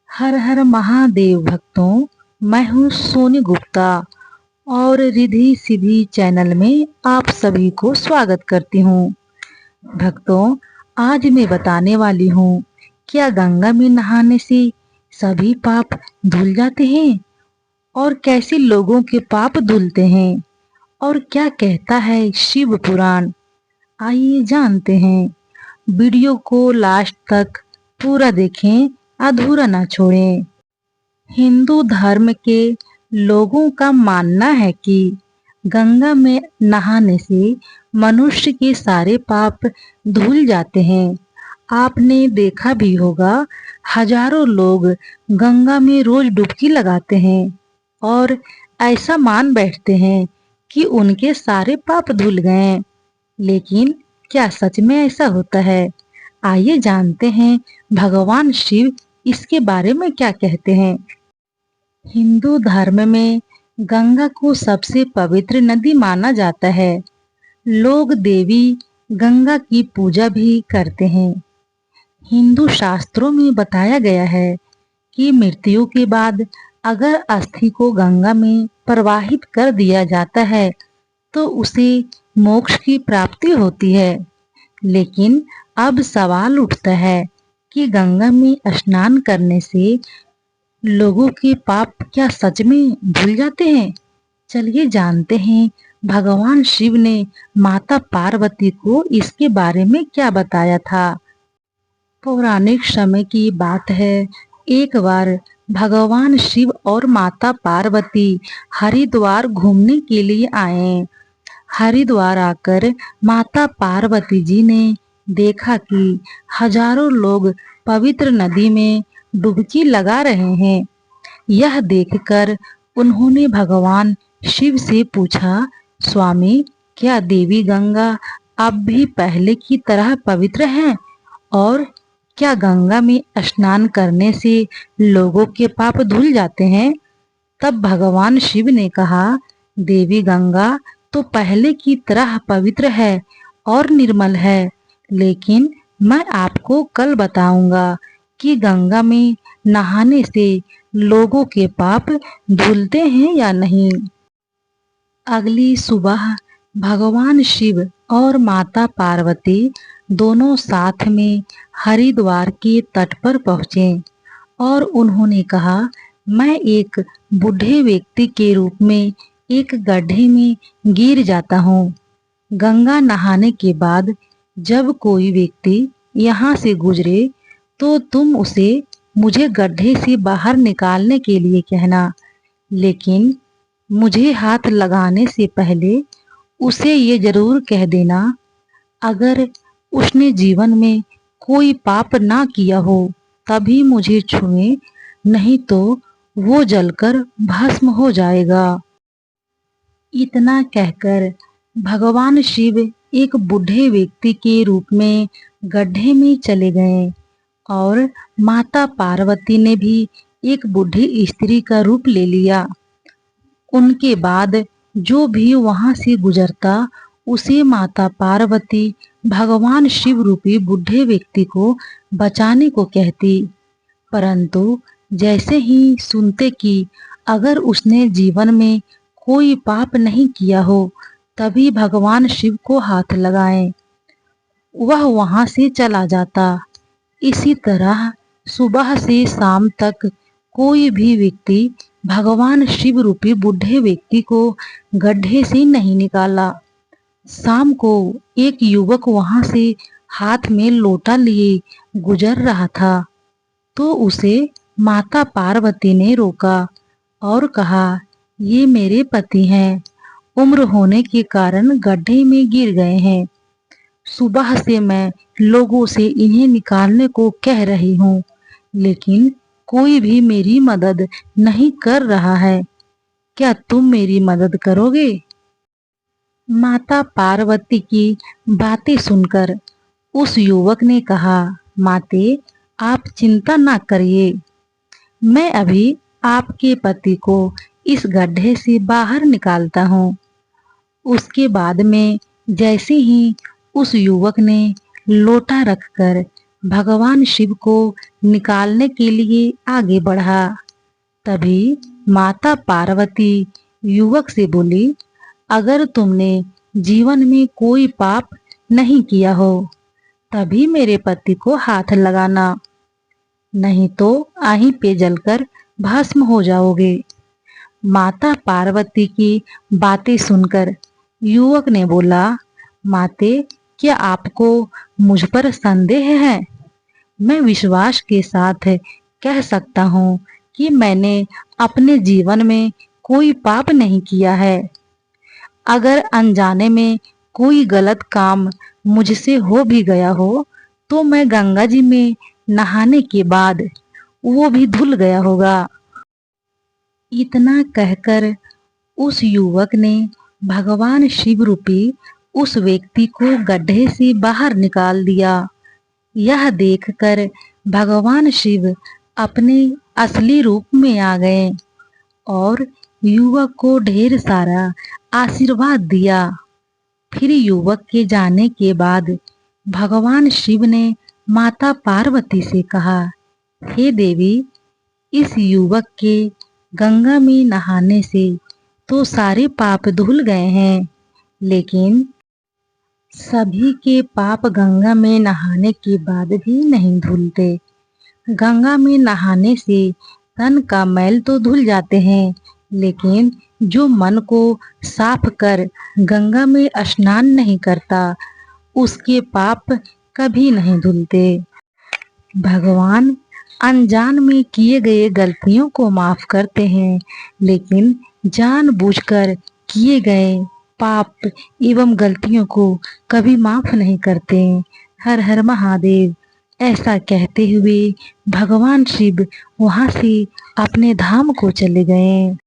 हर हर महादेव भक्तों, मैं हूँ सोनी गुप्ता और रिद्धि सिद्धि चैनल में आप सभी को स्वागत करती हूँ। भक्तों, आज मैं बताने वाली हूँ, क्या गंगा में नहाने से सभी पाप धुल जाते हैं और कैसे लोगों के पाप धुलते हैं और क्या कहता है शिव पुराण। आइए जानते हैं। वीडियो को लास्ट तक पूरा देखें, अधूरा ना छोड़ें। हिंदू धर्म के लोगों का मानना है कि गंगा में नहाने से मनुष्य के सारे पाप धुल जाते हैं। आपने देखा भी होगा, हजारों लोग गंगा में रोज डुबकी लगाते हैं और ऐसा मान बैठते हैं कि उनके सारे पाप धुल गए। लेकिन क्या सच में ऐसा होता है? आइए जानते हैं भगवान शिव इसके बारे में क्या कहते हैं। हिंदू धर्म में गंगा को सबसे पवित्र नदी माना जाता है। लोग देवी गंगा की पूजा भी करते हैं। हिंदू शास्त्रों में बताया गया है कि मृत्यु के बाद अगर अस्थि को गंगा में प्रवाहित कर दिया जाता है तो उसे मोक्ष की प्राप्ति होती है। लेकिन अब सवाल उठता है कि गंगा में स्नान करने से लोगों के पाप क्या सच में धुल जाते हैं? चलिए जानते हैं भगवान शिव ने माता पार्वती को इसके बारे में क्या बताया था। पौराणिक समय की बात है, एक बार भगवान शिव और माता पार्वती हरिद्वार घूमने के लिए आए। हरिद्वार आकर माता पार्वती जी ने देखा कि हजारों लोग पवित्र नदी में डुबकी लगा रहे हैं। यह देखकर उन्होंने भगवान शिव से पूछा, स्वामी, क्या देवी गंगा अब भी पहले की तरह पवित्र है और क्या गंगा में स्नान करने से लोगों के पाप धुल जाते हैं? तब भगवान शिव ने कहा, देवी गंगा तो पहले की तरह पवित्र है और निर्मल है, लेकिन मैं आपको कल बताऊंगा कि गंगा में नहाने से लोगों के पाप धुलते हैं या नहीं। अगली सुबह भगवान शिव और माता पार्वती दोनों साथ में हरिद्वार के तट पर पहुँचे और उन्होंने कहा, मैं एक बूढ़े व्यक्ति के रूप में एक गड्ढे में गिर जाता हूँ। गंगा नहाने के बाद जब कोई व्यक्ति यहाँ से गुजरे तो तुम उसे मुझे गड्ढे से बाहर निकालने के लिए कहना, लेकिन मुझे हाथ लगाने से पहले उसे ये जरूर कह देना, अगर उसने जीवन में कोई पाप ना किया हो तभी मुझे छुए, नहीं तो वो जलकर भस्म हो जाएगा। इतना कहकर भगवान शिव एक बूढ़े व्यक्ति के रूप में गड्ढे में चले गए और माता पार्वती ने भी एक बूढ़ी स्त्री का रूप ले लिया। उनके बाद जो भी वहां से गुजरता उसे माता पार्वती भगवान शिव रूपी बूढ़े व्यक्ति को बचाने को कहती। परंतु जैसे ही सुनते कि अगर उसने जीवन में कोई पाप नहीं किया हो तभी भगवान शिव को हाथ लगाएं, वह वहां से चला जाता। इसी तरह सुबह से शाम तक कोई भी व्यक्ति भगवान शिव रूपी बूढ़े व्यक्ति को गड्ढे से नहीं निकाला। शाम को एक युवक वहां से हाथ में लोटा लिए गुजर रहा था तो उसे माता पार्वती ने रोका और कहा, ये मेरे पति हैं, उम्र होने के कारण गड्ढे में गिर गए हैं। सुबह से मैं लोगों से इन्हें निकालने को कह रही हूँ, लेकिन कोई भी मेरी मदद नहीं कर रहा है। क्या तुम मेरी मदद करोगे? माता पार्वती की बातें सुनकर उस युवक ने कहा, माते, आप चिंता ना करिए, मैं अभी आपके पति को इस गड्ढे से बाहर निकालता हूँ। उसके बाद में जैसे ही उस युवक ने लोटा रखकर भगवान शिव को निकालने के लिए आगे बढ़ा। तभी माता पार्वती युवक से बोली, अगर तुमने जीवन में कोई पाप नहीं किया हो तभी मेरे पति को हाथ लगाना, नहीं तो आही पे जलकर भस्म हो जाओगे। माता पार्वती की बातें सुनकर युवक ने बोला, माते, क्या आपको मुझ पर संदेह है? मैं विश्वास के साथ कह सकता हूँ कि मैंने अपने जीवन में कोई पाप नहीं किया है। अगर अनजाने में कोई गलत काम मुझसे हो भी गया हो तो मैं गंगा जी में नहाने के बाद वो भी धुल गया होगा। इतना कहकर उस युवक ने भगवान शिव रूपी उस व्यक्ति को गड्ढे से बाहर निकाल दिया। यह देखकर भगवान शिव अपने असली रूप में आ गए और युवक को ढेर सारा आशीर्वाद दिया। फिर युवक के जाने के बाद भगवान शिव ने माता पार्वती से कहा, हे देवी, इस युवक के गंगा में नहाने से तो सारे पाप धुल गए हैं, लेकिन सभी के पाप गंगा में नहाने के बाद भी नहीं धुलते। गंगा में नहाने से तन का मैल तो धुल जाते हैं, लेकिन जो मन को साफ कर गंगा में स्नान नहीं करता उसके पाप कभी नहीं धुलते। भगवान अनजान में किए गए गलतियों को माफ करते हैं, लेकिन जानबूझकर किए गए पाप एवं गलतियों को कभी माफ नहीं करते। हर हर महादेव। ऐसा कहते हुए भगवान शिव वहां से अपने धाम को चले गए।